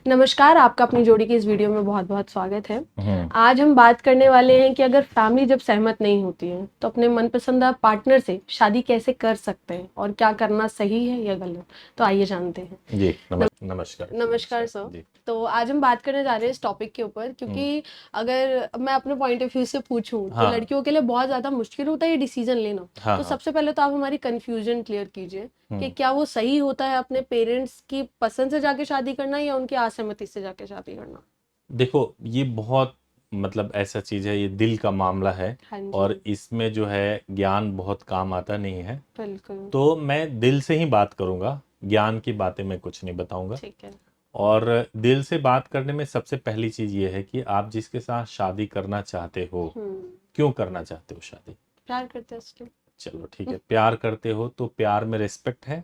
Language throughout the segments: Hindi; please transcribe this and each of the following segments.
नमस्कार, आपका अपनी जोड़ी की इस वीडियो में बहुत-बहुत स्वागत है। हम्म। आज हम बात करने वाले हैं कि अगर फैमिली जब सहमत नहीं होती है, तो अपने मनपसंदा पार्टनर से शादी कैसे कर सकते हैं और क्या करना सही है या गलत? तो आइए जानते हैं। जी नम नमस्कार नमस्कार नमस्कार सर। जी। तो आज हम बात करने जा रहे हैं इस टॉपिक के ऊपर हम्म। क्योंकि अगर मैं अपने पॉइंट ऑफ व्यू से पूछूं तो हाँ लड़कियों के लिए बहुत ज़्यादा मुश्किल होता है ये डिसीजन लेना। हाँ तो हाँ। सबसे पहले तो आप हमारी कन्फ्यूजन क्लियर कीजिए कि हम्म। क्या वो सही होता है अपने पेरेंट्स की पसंद से जाके शादी करना या उनकी असहमति से जाके शादी करना? देखो, ये बहुत मतलब ऐसा चीज है, ये दिल का मामला है। हाँ और जी, इसमें जो है ज्ञान बहुत काम आता नहीं है। बिल्कुल। तो मैं दिल से ही बात करूंगा, ज्ञान की बातें मैं कुछ नहीं बताऊंगा। ठीक है। और दिल से बात करने में सबसे पहली चीज ये है कि आप जिसके साथ शादी करना चाहते हो, हम्म। क्यों करना चाहते हो शादी। प्यार करते हैं उसके। चलो ठीक है, प्यार करते हो तो प्यार में रिस्पेक्ट है।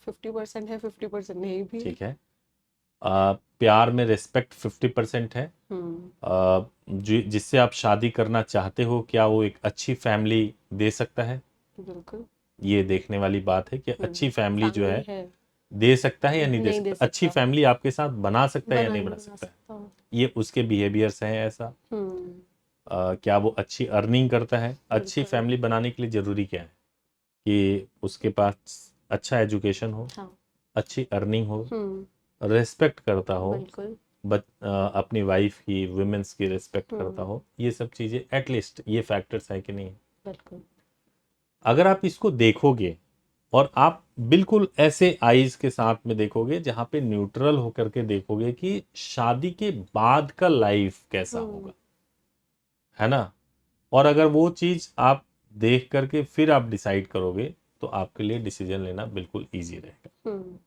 50% है, 50% नहीं भी है। ठीक है। प्यार में रिस्पेक्ट 50% है। हम्म। जिससे आप शादी करना चाहते हो, क्या वो एक अच्छी फैमिली दे सकता है। बिल्कुल। ये देखने वाली बात है कि अच्छी फैमिली जो फैमिली है है। दे सकता है या नहीं दे नहीं दे सकता, अच्छी सकता। फैमिली आपके साथ बना सकता है या बना नहीं नहीं बना बना सकता है। सकता। ये उसके बिहेवियर्स हैं ऐसा। हम्म। क्या वो अच्छी अर्निंग करता है। अच्छी बिल्कुल। फैमिली बनाने के लिए जरूरी क्या है कि उसके पास अच्छा एजुकेशन हो, हाँ। अच्छी अर्निंग हो, हम्म। रेस्पेक्ट करता हो, बिल्कुल। अपनी वाइफ की, वुमेन्स की रिस्पेक्ट करता हम्म। हो। ये सब चीज़ें एटलीस्ट ये फैक्टर्स है कि नहीं। बिल्कुल। अगर आप इसको देखोगे और आप बिल्कुल ऐसे आईज के साथ में देखोगे जहां पे न्यूट्रल होकर के देखोगे कि शादी के बाद का लाइफ कैसा हम्म। होगा, है ना। और अगर वो चीज़ आप देख करके फिर आप डिसाइड करोगे तो आपके लिए डिसीजन लेना बिल्कुल ईजी रहेगा। हम्म।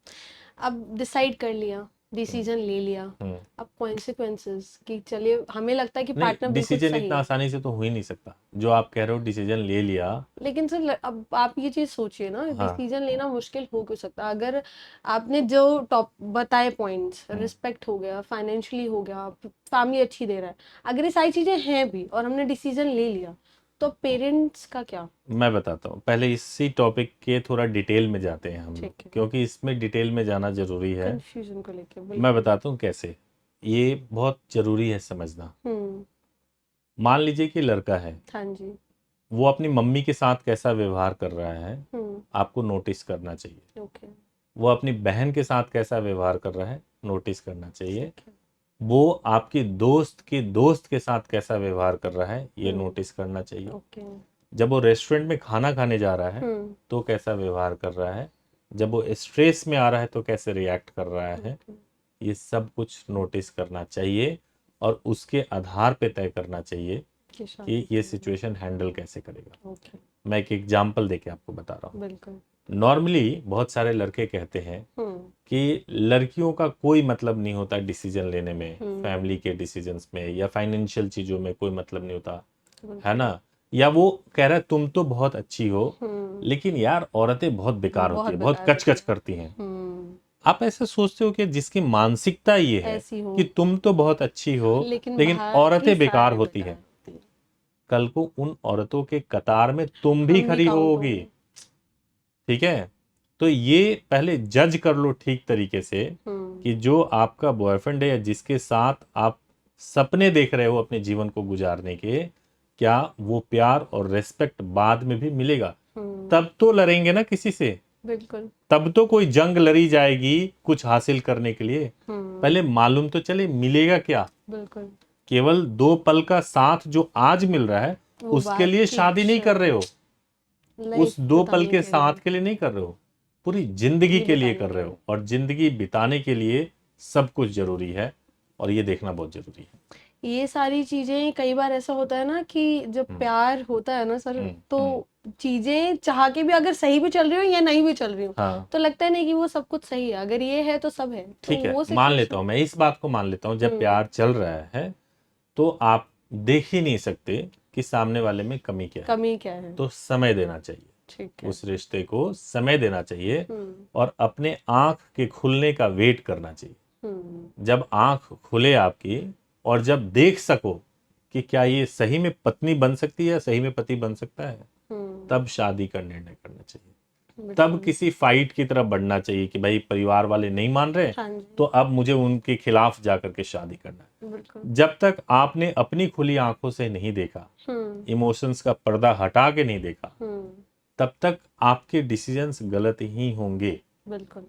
अब डिसाइड कर लिया, हम्म। डिसीजन ले लिया। हम्म। अब कॉन्सिक्वेंसेस कि चलिए हमें लगता है कि नहीं, पार्टनर बिल्कुल डिसीजन सही इतना है। आसानी से तो हो ही नहीं सकता। जो आप कह रहे हो डिसीजन ले लिया। लेकिन सर अब आप ये चीज सोचिए ना, हाँ। डिसीजन लेना मुश्किल हो क्यों सकता है अगर आपने जो टॉप बताए पॉइंट्स, हम्म। रिस्पेक्ट हो गया, फाइनेंशियली हो गया, फैमिली अच्छी दे रहा है, अगर ये सारी चीजें हैं भी और हमने डिसीजन ले लिया तो पेरेंट्स का क्या? मैं बताता हूँ, पहले इसी टॉपिक के थोड़ा डिटेल में जाते हैं हम लोग, ठीक है। क्योंकि इसमें डिटेल में जाना जरूरी है। कंफ्यूजन को लेके मैं बिल्कुल। बताता हूँ कैसे। ये बहुत जरूरी है समझना। हम्म। मान लीजिए कि लड़का है, हाँ जी। वो अपनी मम्मी के साथ कैसा व्यवहार कर रहा है, हम्म। आपको नोटिस करना चाहिए। ओके। वो अपनी बहन के साथ कैसा व्यवहार कर रहा है, नोटिस करना चाहिए। ठीक है। वो आपकी दोस्त के दोस्त के साथ कैसा व्यवहार कर रहा है, ये हम्म। नोटिस करना चाहिए। ओके। जब वो रेस्टोरेंट में खाना खाने जा रहा है हम्म। तो कैसा व्यवहार कर रहा है। जब वो स्ट्रेस में आ रहा है तो कैसे रिएक्ट कर रहा है, ओके। ये सब कुछ नोटिस करना चाहिए। और उसके आधार पे तय करना चाहिए की शादी कि ये करेंगे। सिचुएशन हैंडल कैसे करेगा। ओके। मैं एक एग्जांपल देके आपको बता रहा हूँ। बिल्कुल। नॉर्मली बहुत सारे लड़के कहते हैं हम्म। कि लड़कियों का कोई मतलब नहीं होता डिसीजन लेने में, हम्म। फैमिली के डिसीजंस में या फाइनेंशियल चीज़ों में कोई मतलब नहीं होता, है बिल्कुल। ना। या वो कह रहा है तुम तो बहुत अच्छी हो, हम्म। लेकिन यार औरतें बहुत बेकार होती बहुत है, बहुत बेकार कच होती कच है। करती हैं। हम्म। आप ऐसा सोचते हो कि जिसकी मानसिकता ये है ऐसी हो कि तुम तो बहुत अच्छी हो लेकिन लेकिन बाकी औरतें बेकार सारे होती बेकार है, होती है। कल को उन औरतों के कतार में तुम भी हम भी खड़ी काउंट होगी। होंगे। ठीक है। तो ये पहले जज कर लो ठीक तरीके से हम्म। कि जो आपका बॉयफ्रेंड है या जिसके साथ आप सपने देख रहे हो अपने जीवन को गुजारने के, क्या वो प्यार और रेस्पेक्ट बाद में भी मिलेगा। हम्म। तब तो लड़ेंगे ना किसी से, बिल्कुल। तब तो कोई जंग लड़ी जाएगी कुछ हासिल करने के लिए। हम्म। पहले मालूम तो चले मिलेगा क्या। बिल्कुल। केवल 2 पल का साथ जो आज मिल रहा है वो उसके बात लिए की शादी नहीं कर रहे हो, उस लाइफ 2 पल बिताने के के लिए। साथ के लिए नहीं कर रहे हो, पूरी जिंदगी ये के लिए बिताने कर के रहे लिए। हो। और जिंदगी बिताने के लिए सब कुछ जरूरी है, और ये देखना बहुत जरूरी है। ये सारी चीजें कई बार ऐसा होता है ना कि जब हम्म। प्यार होता है ना सर, हम्म। तो हम्म। चीजें चाह के भी अगर सही भी चल रही हो या नहीं भी चल रही हो हाँ तो लगता है नहीं कि वो सब कुछ सही है, अगर ये है तो सब है, तो ठीक है, वो मान लेता सिचुएशन। हूं, मैं इस बात को मान लेता हूं, जब हम्म। प्यार चल रहा है तो आप देख ही नहीं सकते कि सामने वाले में कमी क्या है। कमी क्या है? तो समय देना चाहिए, ठीक है। उस रिश्ते को समय देना चाहिए। हम्म। और अपने आंख के खुलने का वेट करना चाहिए। हम्म। जब आंख खुले आपकी और जब देख सको कि क्या ये सही में पत्नी बन सकती है या सही में पति बन सकता है, हम्म। तब शादी का निर्णय करना चाहिए। तब बिल्कुल। किसी फाइट की तरफ बढ़ना चाहिए कि भाई परिवार वाले नहीं मान रहे, हाँ जी। तो अब मुझे उनके खिलाफ जाकर के शादी करना है। बिल्कुल। जब तक आपने अपनी खुली आंखों से नहीं देखा, इमोशंस का पर्दा हटा के नहीं देखा, तब तक आपके डिसीजंस गलत ही होंगे। बिल्कुल।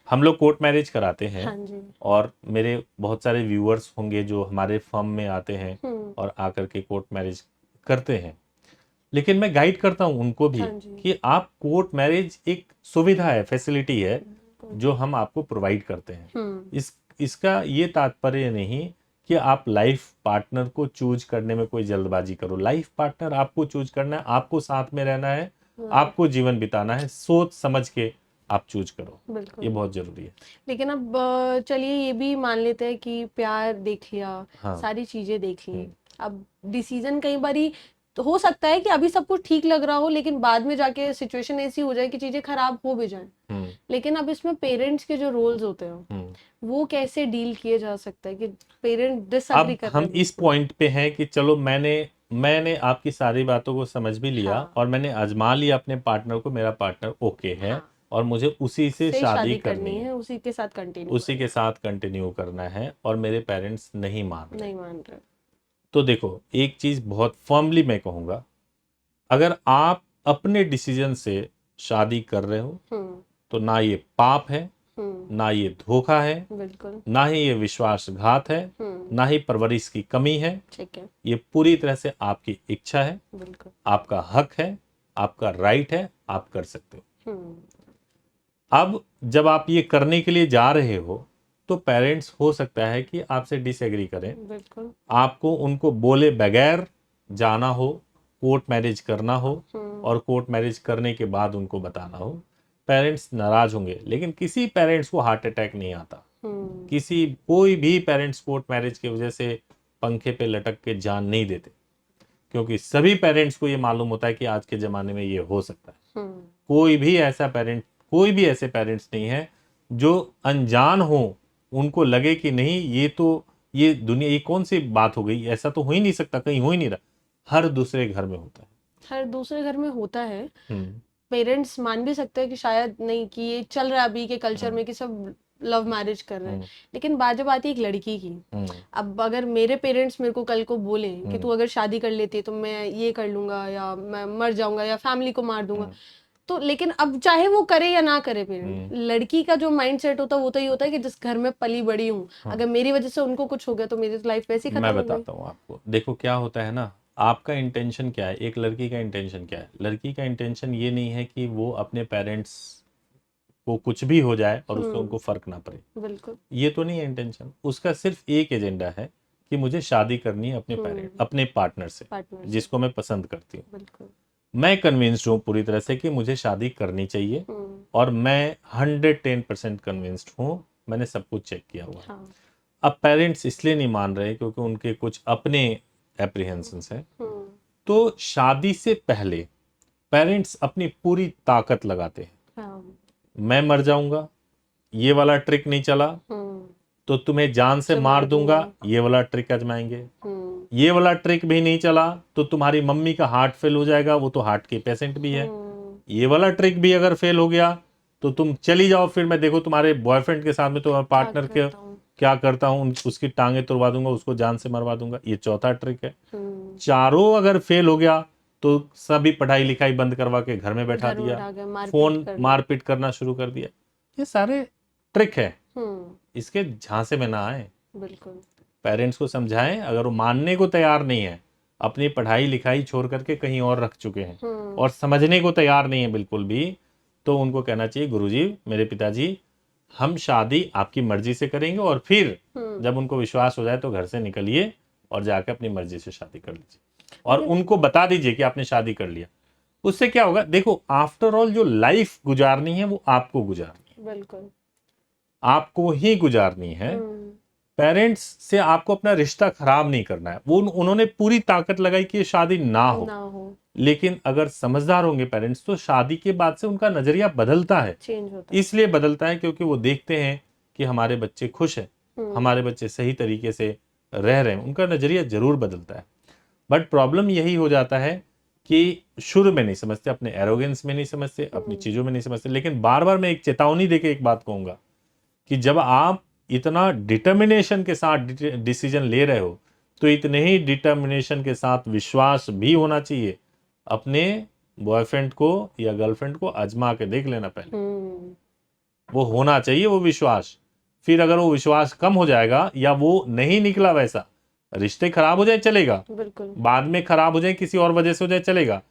हम लोग कोर्ट मैरिज कराते हैं, हाँ जी। और मेरे बहुत सारे व्यूअर्स होंगे जो हमारे फर्म में आते हैं और आकर के कोर्ट मैरिज करते हैं, लेकिन मैं गाइड करता हूं उनको भी हाँ जी। कि आप कोर्ट मैरिज एक सुविधा है, फैसिलिटी है बिल्कुल। जो हम आपको प्रोवाइड करते हैं। इसका ये तात्पर्य नहीं कि आप लाइफ पार्टनर को चूज करने में कोई जल्दबाजी करो। लाइफ पार्टनर आपको चूज करना है, आपको साथ में रहना है, आपको जीवन बिताना है, सोच समझ के आप चूज करो। बिल्कुल। ये बहुत जरूरी है। लेकिन अब चलिए ये भी मान लेते हैं कि प्यार देख लिया, हाँ। सारी चीजें देख ली, अब डिसीजन कई बारी तो हो सकता है कि अभी सब कुछ ठीक लग रहा हो, लेकिन बाद में जाके सिचुएशन ऐसी हो जाए कि चीजें खराब हो भी जाएं। लेकिन अब इसमें पेरेंट्स के जो रोल्स होते हैं वो कैसे डील किए जा सकता है कि पेरेंट डिसएग्री अब कर हम रहे हैं इस पॉइंट पे हैं कि चलो मैंने आपकी सारी बातों को समझ भी लिया, हाँ। और मैंने आजमा लिया अपने पार्टनर को, मेरा पार्टनर ओके है, हाँ। और मुझे उसी से शादी करनी है, उसी के साथ कंटिन्यू उसी के साथ कंटिन्यू करना है, और मेरे पेरेंट्स नहीं मान रहे। नहीं मान रहे। तो देखो, एक चीज बहुत फर्मली मैं कहूंगा, अगर आप अपने डिसीजन से शादी कर रहे हो तो ना ये पाप है, ना ये धोखा है, बिल्कुल। ना ही ये विश्वासघात है, ना ही परवरिश की कमी है। ठीक है। ये पूरी तरह से आपकी इच्छा है, बिल्कुल। आपका हक है, आपका राइट है, आप कर सकते हो। अब जब आप ये करने के लिए जा रहे हो तो पेरेंट्स हो सकता है कि आपसे डिसएग्री करें, बिल्कुल। आपको उनको बोले बगैर जाना हो, कोर्ट मैरिज करना हो, और कोर्ट मैरिज करने के बाद उनको बताना हो। पेरेंट्स नाराज होंगे, लेकिन किसी पेरेंट्स को हार्ट अटैक नहीं आता। कोई भी पेरेंट्स कोर्ट मैरिज की वजह से पंखे पे लटक के जान नहीं देते, क्योंकि सभी पेरेंट्स को ये मालूम होता है कि आज के जमाने में ये हो सकता है। कोई भी ऐसे पेरेंट्स नहीं है जो अनजान हो, उनको लगे कि नहीं ये दुनिया, ये कौन सी बात हो गई, ऐसा तो हो ही नहीं सकता, कहीं हो ही नहीं रहा। हर दूसरे घर में होता है। हर दूसरे घर में होता है। पेरेंट्स मान भी सकते हैं कि शायद नहीं, कि ये चल रहा है अभी के कल्चर में कि सब लव मैरिज कर रहे हैं, लेकिन बात जब आती है एक लड़की की, अब अगर मेरे पेरेंट्स मेरे को कल को बोले कि तू अगर शादी कर लेती है तो मैं ये कर लूंगा, या मैं मर जाऊंगा, या फैमिली को मार दूंगा, तो लेकिन अब चाहे वो करे या ना करे पेरेंट, लड़की का जो माइंड सेट होता है वो तो ये होता है कि जिस घर में पली बड़ी हूँ, अगर मेरी वजह से उनको कुछ हो गया तो मेरी लाइफ वैसे ही खत्म हो मैं गई। बताता हूँ आपको। देखो क्या होता है ना, आपका इंटेंशन क्या है, एक लड़की का इंटेंशन क्या है। लड़की का इंटेंशन ये नहीं है कि वो अपने पेरेंट्स को कुछ भी हो जाए और उससे उनको फर्क ना पड़े। बिल्कुल। ये तो नहीं है इंटेंशन। उसका सिर्फ एक एजेंडा है कि मुझे शादी करनी है अपने पार्टनर से, जिसको मैं पसंद करती हूँ। बिल्कुल। मैं कन्विंस्ड हूँ पूरी तरह से कि मुझे शादी करनी चाहिए, और मैं 110% कन्विंस्ड हूँ। मैंने सब कुछ चेक किया हुआ है। हाँ। अब पेरेंट्स इसलिए नहीं मान रहे क्योंकि उनके कुछ अपने एप्रीहेंशंस हैं। तो शादी से पहले पेरेंट्स अपनी पूरी ताकत लगाते हैं। हाँ। मैं मर जाऊंगा, ये वाला ट्रिक नहीं चला तो तुम्हें जान से मार दूंगा, ये वाला ट्रिक आजमाएंगे। ये वाला ट्रिक भी नहीं चला तो तुम्हारी मम्मी का हार्ट फेल हो जाएगा, वो तो हार्ट के पेशेंट भी है। ये वाला ट्रिक भी अगर फेल हो गया तो तुम चली जाओ, फिर मैं देखो तुम्हारे बॉयफ्रेंड के साथ में, तुम्हारे पार्टनर के क्या करता हूँ, उसकी टांगे तोड़वा दूंगा, उसको जान से मरवा दूंगा। ये चौथा ट्रिक है। चारों अगर फेल हो गया तो सभी पढ़ाई लिखाई बंद करवा के घर में बैठा दिया, फोन मारपीट करना शुरू कर दिया। ये सारे ट्रिक है, इसके झांसे में ना आए। बिल्कुल। पेरेंट्स को समझाएं, अगर वो मानने को तैयार नहीं है, अपनी पढ़ाई लिखाई छोड़ करके कहीं और रख चुके हैं और समझने को तैयार नहीं है बिल्कुल भी, तो उनको कहना चाहिए गुरुजी, मेरे पिताजी, हम शादी आपकी मर्जी से करेंगे, और फिर जब उनको विश्वास हो जाए तो घर से निकलिए और जाकर अपनी मर्जी से शादी कर लीजिए, और उनको बता दीजिए कि आपने शादी कर लिया। उससे क्या होगा, देखो आफ्टर ऑल जो लाइफ गुजारनी है वो आपको गुजारनी है। बिल्कुल। आपको ही गुजारनी है। पेरेंट्स से आपको अपना रिश्ता खराब नहीं करना है। वो उन्होंने पूरी ताकत लगाई कि ये शादी ना हो। लेकिन अगर समझदार होंगे पेरेंट्स तो शादी के बाद से उनका नजरिया बदलता है। चेंज होता है। इसलिए बदलता है क्योंकि वो देखते हैं कि हमारे बच्चे खुश हैं, हमारे बच्चे सही तरीके से रह रहे हैं, उनका नजरिया जरूर बदलता है। बट प्रॉब्लम यही हो जाता है कि शुरू में नहीं समझते, अपने एरोगेंस में नहीं समझते, अपनी चीजों में नहीं समझते। लेकिन बार बार मैं एक चेतावनी देके एक बात कहूंगा कि जब आप इतना डिटर्मिनेशन के साथ डिसीजन ले रहे हो तो इतने ही डिटर्मिनेशन के साथ विश्वास भी होना चाहिए। अपने बॉयफ्रेंड को या गर्लफ्रेंड को आजमा के देख लेना पहले, वो होना चाहिए वो विश्वास। फिर अगर वो विश्वास कम हो जाएगा या वो नहीं निकला वैसा, रिश्ते खराब हो जाए चलेगा, बिल्कुल बाद में खराब हो जाए किसी और वजह से हो जाए चलेगा।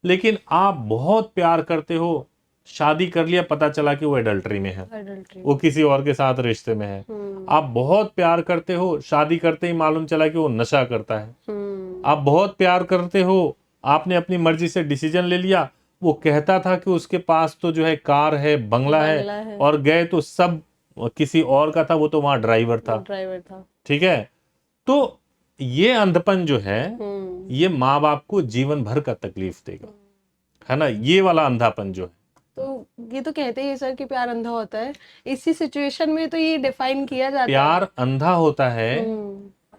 लेकिन आप बहुत प्यार करते हो, शादी कर लिया, पता चला कि वो एडल्ट्री में है, वो किसी और के साथ रिश्ते में है। आप बहुत प्यार करते हो, शादी करते ही मालूम चला कि वो नशा करता है। आप बहुत प्यार करते हो, आपने अपनी मर्जी से डिसीजन ले लिया, वो कहता था कि उसके पास तो जो है कार है, बंगला है, और गए तो सब किसी और का था, वो तो वहां ड्राइवर था। ठीक है, तो ये अंधपन जो है ये माँ बाप को जीवन भर का तकलीफ देगा, है ना, ये वाला अंधापन जो है। तो ये तो कहते हैं सर कि प्यार अंधा होता है, इसी सिचुएशन में तो ये डिफाइन किया जाता है। प्यार अंधा होता है,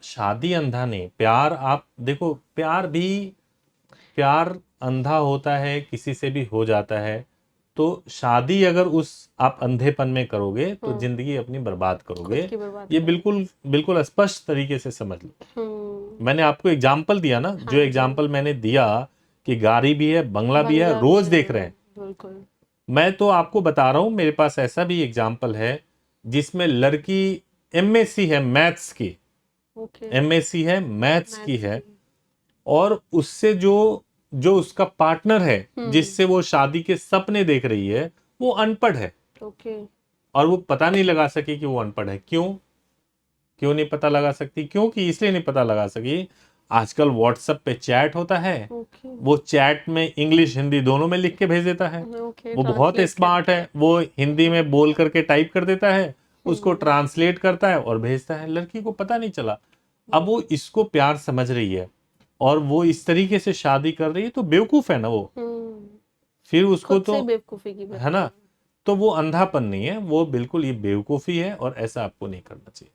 शादी अंधा नहीं। प्यार आप देखो, प्यार अंधा होता है, किसी से भी हो जाता है। तो शादी अगर उस आप अंधेपन में करोगे तो जिंदगी अपनी बर्बाद करोगे। ये बिल्कुल स्पष्ट तरीके से समझ लो। मैंने आपको एग्जाम्पल दिया ना, जो एग्जाम्पल मैंने दिया कि गाड़ी भी है, बंगला भी है, रोज देख रहे हैं। बिल्कुल। मैं तो आपको बता रहा हूं, मेरे पास ऐसा भी एग्जाम्पल है जिसमें लड़की एमएससी है मैथ्स की, एमएससी है मैथ्स की है, और उससे जो उसका पार्टनर है जिससे वो शादी के सपने देख रही है, वो अनपढ़ है। और वो पता नहीं लगा सकी कि वो अनपढ़ है। क्यों नहीं पता लगा सकती? क्योंकि इसलिए नहीं पता लगा सकी, आजकल व्हाट्सएप पे चैट होता है, वो चैट में इंग्लिश हिंदी दोनों में लिख के भेज देता है। वो बहुत स्मार्ट है, वो हिंदी में बोल करके टाइप कर देता है, उसको ट्रांसलेट करता है और भेजता है। लड़की को पता नहीं चला। अब वो इसको प्यार समझ रही है और वो इस तरीके से शादी कर रही है, तो बेवकूफ है ना वो। फिर उसको तो बेवकूफी की है ना, तो वो अंधापन नहीं है, वो बिल्कुल ये बेवकूफी है, और ऐसा आपको नहीं करना चाहिए।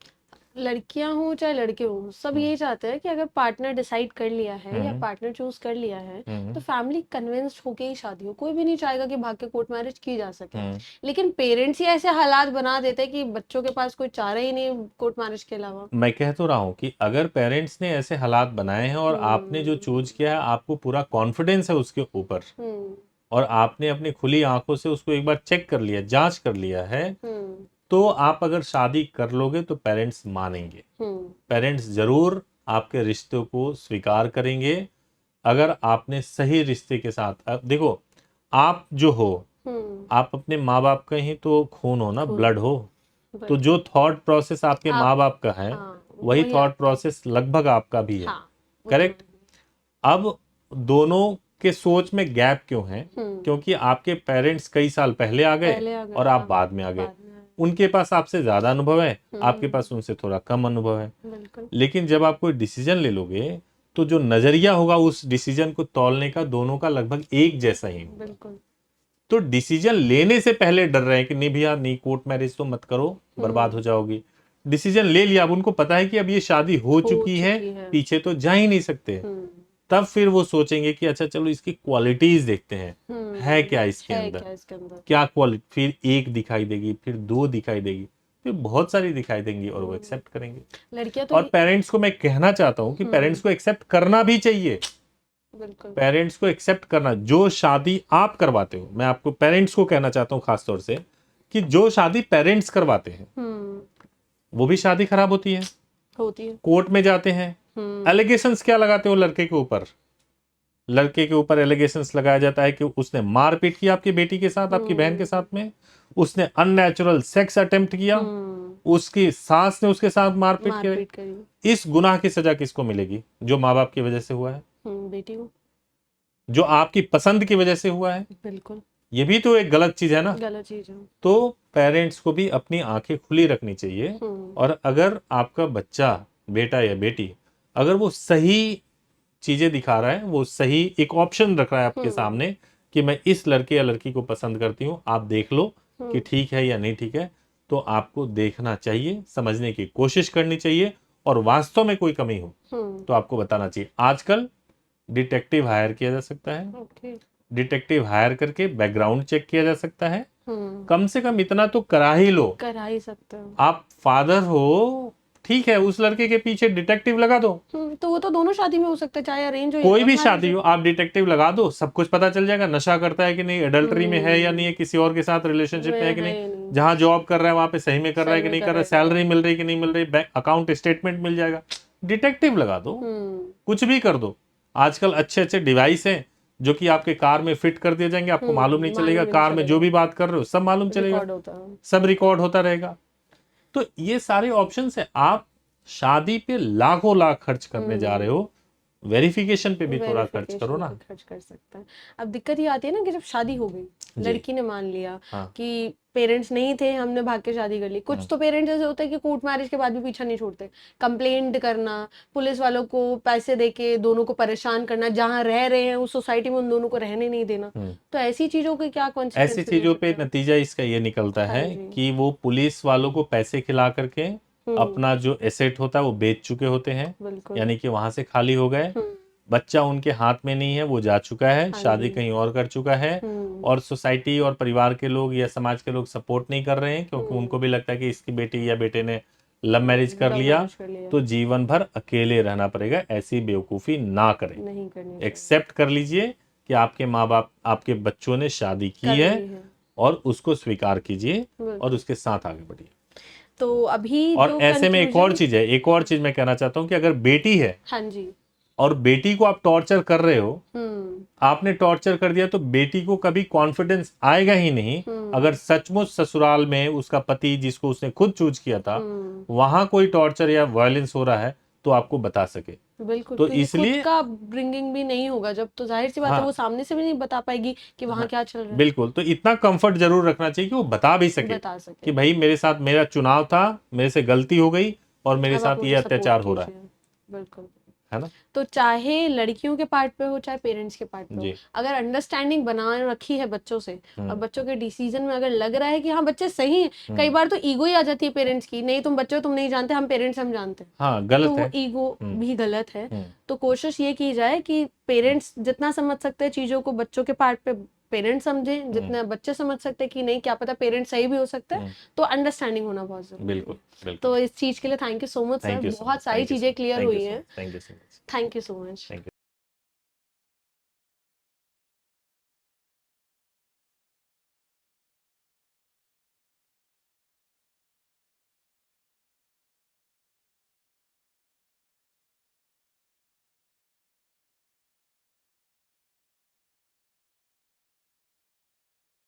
लड़कियां हो चाहे लड़के हो, सब यही चाहते हैं कि अगर पार्टनर डिसाइड कर लिया है या पार्टनर चूज कर लिया है तो फैमिली कन्विंस्ड होके ही शादी हो। कोई भी नहीं चाहेगा कि भाग के कोर्ट मैरिज की जा सके। लेकिन पेरेंट्स ही ऐसे हालात बना देते हैं कि बच्चों के पास कोई चारा ही नहीं कोर्ट मैरिज के अलावा। मैं कह तो रहा हूँ कि अगर पेरेंट्स ने ऐसे हालात बनाए हैं और आपने जो चूज किया है, आपको पूरा कॉन्फिडेंस है उसके ऊपर, और आपने अपनी खुली आंखों से उसको एक बार चेक कर लिया, जांच कर लिया है, तो आप अगर शादी कर लोगे तो पेरेंट्स मानेंगे। पेरेंट्स जरूर आपके रिश्तों को स्वीकार करेंगे अगर आपने सही रिश्ते के साथ। अब देखो, आप जो हो, आप अपने माँ बाप का ही तो खून हो ना, ब्लड हो। तो जो थॉट प्रोसेस आपके माँ बाप का है, वही थॉट प्रोसेस लगभग आपका भी है। करेक्ट। अब दोनों के सोच में गैप क्यों है? क्योंकि आपके पेरेंट्स कई साल पहले आ गए और आप बाद में आ गए। उनके पास आपसे ज्यादा अनुभव है, आपके पास उनसे थोड़ा कम अनुभव है। लेकिन जब आप कोई डिसीजन ले लोगे तो जो नजरिया होगा उस डिसीजन को तौलने का, दोनों का लगभग एक जैसा ही होगा। तो डिसीजन लेने से पहले डर रहे हैं कि नहीं भैया, नहीं कोर्ट मैरिज तो मत करो, बर्बाद हो जाओगी। डिसीजन ले लिया, अब उनको पता है कि अब ये शादी हो चुकी है, पीछे तो जा ही नहीं सकते। तब फिर वो सोचेंगे कि अच्छा चलो इसकी क्वालिटीज देखते हैं, है क्या इसके अंदर, क्या क्वालिटी। फिर एक दिखाई देगी, फिर दो दिखाई देगी, फिर बहुत सारी दिखाई देंगी, और वो एक्सेप्ट करेंगे। लड़कियां तो और पेरेंट्स को मैं कहना चाहता हूँ कि पेरेंट्स को एक्सेप्ट करना भी चाहिए। पेरेंट्स को एक्सेप्ट करना, जो शादी आप करवाते हो, मैं आपको पेरेंट्स को कहना चाहता हूँ खासतौर से, कि जो शादी पेरेंट्स करवाते हैं वो भी शादी खराब होती है। कोर्ट में जाते हैं, एलिगेशंस क्या लगाते हो लड़के के ऊपर? लड़के के ऊपर एलिगेशंस लगाया जाता है कि उसने मारपीट की आपकी बेटी के साथ, आपकी बहन के साथ में, उसने अननेचुरल सेक्स अटेम्प्ट किया, उसकी सास ने उसके साथ मारपीट की। इस गुनाह की सजा किसको मिलेगी? जो माँ बाप की वजह से हुआ है, बेटी को, जो आपकी पसंद की वजह से हुआ है। बिल्कुल, ये भी तो एक गलत चीज है ना। गलत चीज है। तो पेरेंट्स को भी अपनी आंखें खुली रखनी चाहिए। और अगर आपका बच्चा, बेटा या बेटी, अगर वो सही चीजें दिखा रहा है, वो सही एक ऑप्शन रख रहा है आपके सामने कि मैं इस लड़के या लड़की को पसंद करती हूँ, आप देख लो कि ठीक है या नहीं ठीक है, तो आपको देखना चाहिए, समझने की कोशिश करनी चाहिए, और वास्तव में कोई कमी हो तो आपको बताना चाहिए। आजकल डिटेक्टिव हायर किया जा सकता है। ओके। डिटेक्टिव हायर करके बैकग्राउंड चेक किया जा सकता है। हम्म। कम से कम इतना तो करा ही लो। करा ही सकते हो। आप फादर हो, ठीक है, उस लड़के के पीछे डिटेक्टिव लगा दो। तो वो तो दोनों शादी में हो सकता है, चाहे अरेंज हो या कोई love भी marriage शादी हो, आप डिटेक्टिव लगा दो, सब कुछ पता चल जाएगा। नशा करता है कि नहीं, एडल्टरी में है या नहीं है, किसी और के साथ रिलेशनशिप में है कि नहीं, जहां जॉब कर रहा है वहां पे सही में कर रहा है कि नहीं कर रहा है, सैलरी मिल रही कि नहीं मिल रही, बैंक अकाउंट स्टेटमेंट मिल जाएगा। डिटेक्टिव लगा दो, कुछ भी कर दो। आजकल अच्छे अच्छे डिवाइस हैं जो कि आपके कार में फिट कर दिए जाएंगे, आपको मालूम नहीं चलेगा। कार में जो भी बात कर रहे हो सब मालूम चलेगा, सब रिकॉर्ड होता रहेगा। तो ये सारे ऑप्शंस है। आप शादी पे लाखों लाख खर्च करने जा रहे हो, वेरिफिकेशन पे भी थोड़ा खर्च करो ना। खर्च कर सकता है। अब दिक्कत ये आती है ना कि जब शादी हो गई, लड़की ने मान लिया कि पेरेंट्स नहीं थे, हमने भाग के शादी कर ली। कुछ तो पेरेंट्स ऐसे होते हैं कि कोर्ट मैरिज के बाद भी पीछा नहीं छोड़ते, कंप्लेंट करना, पुलिस वालों को पैसे देके दोनों को परेशान करना, जहाँ रह रहे हैं उस सोसाइटी में उन दोनों को रहने नहीं देना। तो ऐसी चीजों के क्या कॉन्सिक्वेंसेस? ऐसी चीजों पे नतीजा इसका ये निकलता है कि वो पुलिस वालों को पैसे खिला करके अपना जो एसेट होता है वो बेच चुके होते हैं, यानी कि वहां से खाली हो गए। बच्चा उनके हाथ में नहीं है, वो जा चुका है, शादी कहीं और कर चुका है, और सोसाइटी और परिवार के लोग या समाज के लोग सपोर्ट नहीं कर रहे हैं, क्योंकि उनको भी लगता है कि इसकी बेटी या बेटे ने लव मैरिज कर लिया तो जीवन भर अकेले रहना पड़ेगा। ऐसी बेवकूफी ना करें, एक्सेप्ट कर लीजिए कि आपके माँ बाप, आपके बच्चों ने शादी की है और उसको स्वीकार कीजिए और उसके साथ आगे बढ़िए। तो अभी और ऐसे में एक और चीज है, एक और चीज मैं कहना चाहता हूँ कि अगर बेटी है, हाँ जी, और बेटी को आप टॉर्चर कर रहे हो, आपने टॉर्चर कर दिया, तो बेटी को कभी कॉन्फिडेंस आएगा ही नहीं। अगर सचमुच ससुराल में उसका पति, जिसको उसने खुद चूज किया था, वहां कोई टॉर्चर या वायलेंस हो रहा है तो आपको बता सके। बिल्कुल, तो इसलिए का ब्रिंगिंग भी नहीं होगा जब, तो जाहिर सी बात है वो सामने से भी नहीं बता पाएगी कि वहां क्या चल रहा है। बिल्कुल, तो इतना कंफर्ट जरूर रखना चाहिए कि वो बता भी सके कि भाई मेरे साथ मेरा चुनाव था, मेरे से गलती हो गई और मेरे साथ ये अत्याचार हो रहा है। बिल्कुल, है ना। तो चाहे लड़कियों के पार्ट पे हो चाहे पेरेंट्स के पार्ट पे हो, अगर अंडरस्टैंडिंग बना रखी है बच्चों से और बच्चों के डिसीजन में अगर लग रहा है कि हाँ बच्चे सही हैं, कई बार तो ईगो ही आ जाती है पेरेंट्स की, नहीं तुम बच्चे हो, तुम नहीं जानते, हम पेरेंट्स हम जानते हैं। हाँ, गलत तो वो ईगो भी गलत है। तो कोशिश ये की जाए कि पेरेंट्स जितना समझ सकते हैं चीजों को बच्चों के पार्ट पे पेरेंट्स समझें, जितना बच्चे समझ सकते हैं कि नहीं क्या पता पेरेंट्स सही भी हो सकता है, तो अंडरस्टैंडिंग होना बहुत जरूरी है। बिल्कुल। तो इस चीज के लिए thank you so much sir, बहुत सारी चीजें क्लियर हुई हैं। Thank you so much.